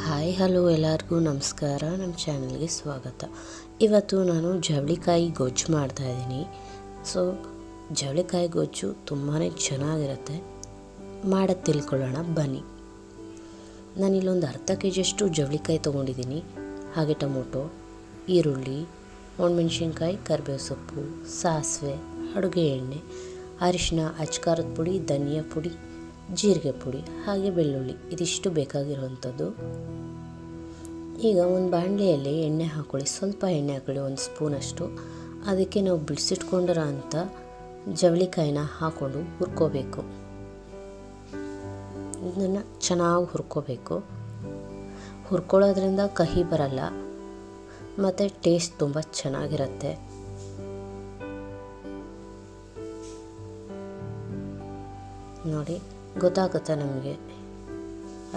Hi hello ಎಲ್ಲರಿಗೂ ನಮಸ್ಕಾರ. ನಮ್ಮ ಚಾನಲ್ಗೆ ಸ್ವಾಗತ. ಇವತ್ತು ನಾನು ಜವಳಿಕಾಯಿ ಗೊಜ್ಜು ಮಾಡ್ತಾಯಿದ್ದೀನಿ. ಜವಳಿಕಾಯಿ ಗೊಜ್ಜು ತುಂಬಾ ಚೆನ್ನಾಗಿರುತ್ತೆ. ಮಾಡೋದು ತಿಳ್ಕೊಳ್ಳೋಣ ಬನ್ನಿ. ನಾನಿಲ್ಲೊಂದು ಅರ್ಧ ಕೆಜಿಯಷ್ಟು ಜವಳಿಕಾಯಿ ತೊಗೊಂಡಿದ್ದೀನಿ. ಹಾಗೆ ಟೊಮೊಟೊ, ಈರುಳ್ಳಿ, ಒಣಮೆಣ್ಸಿನ್ಕಾಯಿ, ಕರಿಬೇವು ಸೊಪ್ಪು, ಸಾಸಿವೆ, ಅಡುಗೆ ಎಣ್ಣೆ, ಅರಿಶಿನ, ಅಚ್ಕಾರದ ಪುಡಿ, ಧನಿಯಾ ಪುಡಿ, ಜೀರಿಗೆ ಪುಡಿ, ಹಾಗೆ ಬೆಳ್ಳುಳ್ಳಿ. ಇದಿಷ್ಟು ಬೇಕಾಗಿರುವಂಥದ್ದು. ಈಗ ಒಂದು ಬಾಣಲೆಯಲ್ಲಿ ಎಣ್ಣೆ ಹಾಕ್ಕೊಳ್ಳಿ. ಸ್ವಲ್ಪ ಎಣ್ಣೆ ಹಾಕ್ಕೊಳ್ಳಿ, ಒಂದು ಸ್ಪೂನಷ್ಟು. ಅದಕ್ಕೆ ನಾವು ಬಿಡಿಸಿಟ್ಕೊಂಡಿರೋ ಅಂಥ ಜವಳಿಕಾಯಿನ ಹಾಕ್ಕೊಂಡು ಹುರ್ಕೋಬೇಕು. ಇದನ್ನು ಚೆನ್ನಾಗಿ ಹುರ್ಕೋಬೇಕು. ಹುರ್ಕೊಳ್ಳೋದ್ರಿಂದ ಕಹಿ ಬರಲ್ಲ ಮತ್ತು ಟೇಸ್ಟ್ ತುಂಬ ಚೆನ್ನಾಗಿರುತ್ತೆ. ನೋಡಿ, ಗೊತ್ತಾಗುತ್ತೆ ನಮಗೆ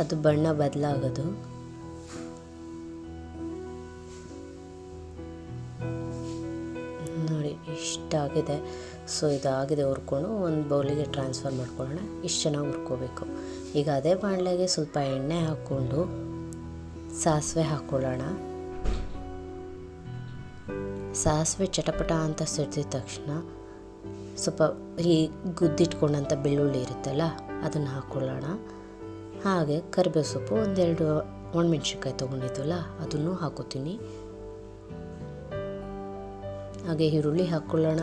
ಅದು ಬಣ್ಣ ಬದಲಾಗೋದು. ನೋಡಿ ಇಷ್ಟಾಗಿದೆ. ಇದಾಗಿದೆ. ಹುರ್ಕೊಂಡು ಒಂದು ಬೌಲಿಗೆ ಟ್ರಾನ್ಸ್ಫರ್ ಮಾಡ್ಕೊಳ್ಳೋಣ. ಇಷ್ಟು ಚೆನ್ನಾಗಿ ಹುರ್ಕೋಬೇಕು. ಈಗ ಅದೇ ಬಾಣಲೆಗೆ ಸ್ವಲ್ಪ ಎಣ್ಣೆ ಹಾಕ್ಕೊಂಡು ಸಾಸಿವೆ ಹಾಕ್ಕೊಳ್ಳೋಣ. ಸಾಸಿವೆ ಚಟಪಟ ಅಂತ ಸಿಡ್ದಿದ ತಕ್ಷಣ ಸ್ವಲ್ಪ ಈ ಗುದ್ದಿಟ್ಕೊಂಡಂಥ ಬೆಳ್ಳುಳ್ಳಿ ಇರುತ್ತಲ್ಲ ಅದನ್ನು ಹಾಕ್ಕೊಳ್ಳೋಣ. ಹಾಗೆ ಕರಿಬೇವು ಸೊಪ್ಪು, ಒಂದೆರಡು ಒಣಮೆಣ್ಸಿನ್ಕಾಯಿ ತೊಗೊಂಡಿದ್ವಲ್ಲ ಅದನ್ನು ಹಾಕೋತೀನಿ. ಹಾಗೆ ಈರುಳ್ಳಿ ಹಾಕ್ಕೊಳ್ಳೋಣ.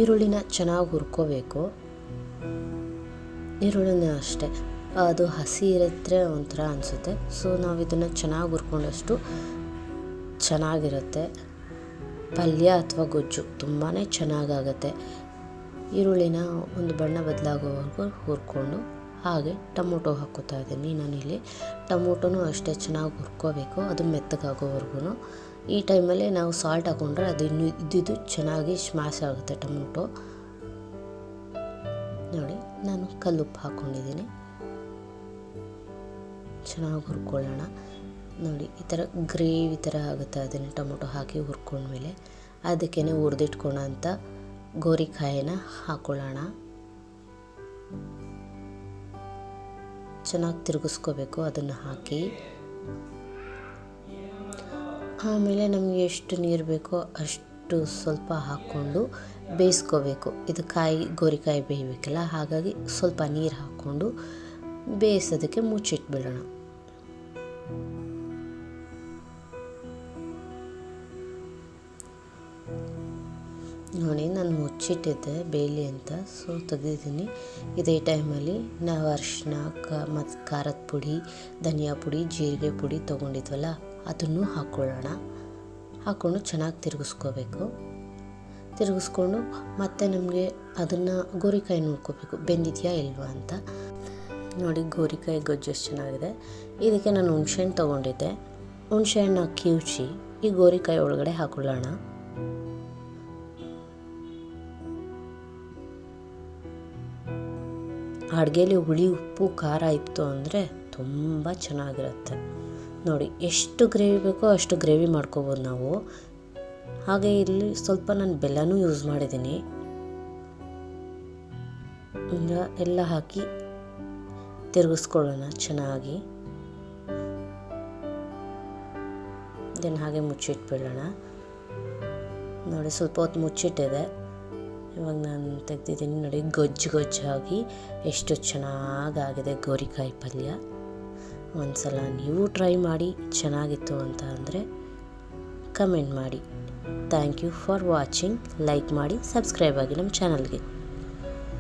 ಈರುಳ್ಳಿನ ಚೆನ್ನಾಗಿ ಹುರ್ಕೋಬೇಕು. ಈರುಳ್ಳಿನ ಅಷ್ಟೇ, ಅದು ಹಸಿ ಇರಿದ್ರೆ ಒಂಥರ ಅನಿಸುತ್ತೆ. ನಾವು ಇದನ್ನು ಚೆನ್ನಾಗಿ ಹುರ್ಕೊಂಡಷ್ಟು ಚೆನ್ನಾಗಿರುತ್ತೆ. ಪಲ್ಯ ಅಥವಾ ಗೊಜ್ಜು ತುಂಬಾ ಚೆನ್ನಾಗಾಗತ್ತೆ. ಈರುಳ್ಳಿನ ಒಂದು ಬಣ್ಣ ಬದಲಾಗೋವರೆಗೂ ಹುರ್ಕೊಂಡು ಹಾಗೆ ಟೊಮೊಟೊ ಹಾಕ್ಕೋತಾ ಇದ್ದೀನಿ ನಾನಿಲ್ಲಿ. ಟೊಮೊಟೊನೂ ಅಷ್ಟೇ ಚೆನ್ನಾಗಿ ಹುರ್ಕೋಬೇಕು, ಅದು ಮೆತ್ತಗಾಗೋವರೆಗೂ. ಈ ಟೈಮಲ್ಲಿ ನಾವು ಸಾಲ್ಟ್ ಹಾಕ್ಕೊಂಡ್ರೆ ಅದು ಇನ್ನೂ ಇದ್ದಿದ್ದು ಚೆನ್ನಾಗಿ ಸ್ಮ್ಯಾಶ್ ಆಗುತ್ತೆ ಟೊಮೊಟೊ. ನೋಡಿ, ನಾನು ಕಲ್ಲುಪ್ಪು ಹಾಕ್ಕೊಂಡಿದ್ದೀನಿ. ಚೆನ್ನಾಗಿ ಹುರ್ಕೊಳ್ಳೋಣ. ನೋಡಿ, ಈ ಥರ ಗ್ರೇವಿ ಥರ ಆಗುತ್ತೆ. ಅದನ್ನು ಟೊಮೊಟೊ ಹಾಕಿ ಹುರ್ಕೊಂಡ್ಮೇಲೆ ಅದಕ್ಕೇ ಹುರಿದಿಟ್ಕೊಳ್ಳೋಂಥ ಗೋರಿಕಾಯಿನ ಹಾಕ್ಕೊಳ್ಳೋಣ. ಚೆನ್ನಾಗಿ ತಿರುಗಿಸ್ಕೋಬೇಕು ಅದನ್ನು ಹಾಕಿ. ಆಮೇಲೆ ನಮಗೆ ಎಷ್ಟು ನೀರು ಬೇಕೋ ಅಷ್ಟು ಸ್ವಲ್ಪ ಹಾಕ್ಕೊಂಡು ಬೇಯಿಸ್ಕೋಬೇಕು. ಇದು ಗೋರಿಕಾಯಿ ಬೇಯಬೇಕಲ್ಲ, ಹಾಗಾಗಿ ಸ್ವಲ್ಪ ನೀರು ಹಾಕ್ಕೊಂಡು ಬೇಯಿಸೋದಕ್ಕೆ ಮುಚ್ಚಿಟ್ಬಿಡೋಣ. ನೋಡಿ, ನಾನು ಮುಚ್ಚಿಟ್ಟಿದ್ದೆ ಬೇಯಲಿ ಅಂತ. ತೆಗೆದಿದ್ದೀನಿ. ಇದೇ ಟೈಮಲ್ಲಿ ನಾವು ಅರಿಶಿನ ಮತ್ತು ಖಾರದ ಪುಡಿ, ಧನಿಯಾ ಪುಡಿ, ಜೀರಿಗೆ ಪುಡಿ ತೊಗೊಂಡಿದ್ವಲ್ಲ ಅದನ್ನು ಹಾಕ್ಕೊಳ್ಳೋಣ. ಹಾಕ್ಕೊಂಡು ಚೆನ್ನಾಗಿ ತಿರುಗಿಸ್ಕೋಬೇಕು. ತಿರುಗಿಸ್ಕೊಂಡು ಮತ್ತೆ ನಮಗೆ ಅದನ್ನು ಗೋರಿಕಾಯಿ ನೋಡ್ಕೋಬೇಕು ಬೆಂದಿದೆಯಾ ಇಲ್ವಾ ಅಂತ. ನೋಡಿ, ಗೋರಿಕಾಯಿ ಗೊಜ್ಜು ಎಷ್ಟು ಚೆನ್ನಾಗಿದೆ. ಇದಕ್ಕೆ ನಾನು ಹುಣಸೆಹಣ್ಣು ತೊಗೊಂಡಿದ್ದೆ. ಹುಣಸೆಹಣ್ಣು ಕಿವುಚಿ ಈ ಗೋರಿಕಾಯಿ ಒಳಗಡೆ ಹಾಕ್ಕೊಳ್ಳೋಣ. ಅಡುಗೆಲಿ ಹುಳಿ, ಉಪ್ಪು, ಖಾರ ಇತ್ತು ಅಂದರೆ ತುಂಬ ಚೆನ್ನಾಗಿರುತ್ತೆ. ನೋಡಿ, ಎಷ್ಟು ಗ್ರೇವಿ ಬೇಕೋ ಅಷ್ಟು ಗ್ರೇವಿ ಮಾಡ್ಕೋಬೋದು ನಾವು. ಹಾಗೆ ಇಲ್ಲಿ ಸ್ವಲ್ಪ ನಾನು ಬೆಲ್ಲನೂ ಯೂಸ್ ಮಾಡಿದ್ದೀನಿ. ಎಲ್ಲ ಹಾಕಿ ತಿರುಗಿಸ್ಕೊಳ್ಳೋಣ ಚೆನ್ನಾಗಿ. ಇದನ್ನು ಹಾಗೆ ಮುಚ್ಚಿಟ್ಬಿಡೋಣ. ನೋಡಿ, ಸ್ವಲ್ಪ ಹೊತ್ತು ಮುಚ್ಚಿಟ್ಟಿದೆ. ಇವಾಗ ನಾನು ತೆಗ್ದಿದ್ದೀನಿ. ನೋಡಿ, ಗೊಜ್ಜಾಗಿ ಎಷ್ಟು ಚೆನ್ನಾಗಾಗಿದೆ ಗೋರಿಕಾಯಿ ಪಲ್ಯ. ಒಂದು ಸಲ ನೀವು ಟ್ರೈ ಮಾಡಿ, ಚೆನ್ನಾಗಿತ್ತು ಅಂತ ಅಂದರೆ ಕಮೆಂಟ್ ಮಾಡಿ. Thank you for watching. Like ಮಾಡಿ, ಸಬ್ಸ್ಕ್ರೈಬ್ ಆಗಿ ನಮ್ಮ ಚಾನಲ್ಗೆ.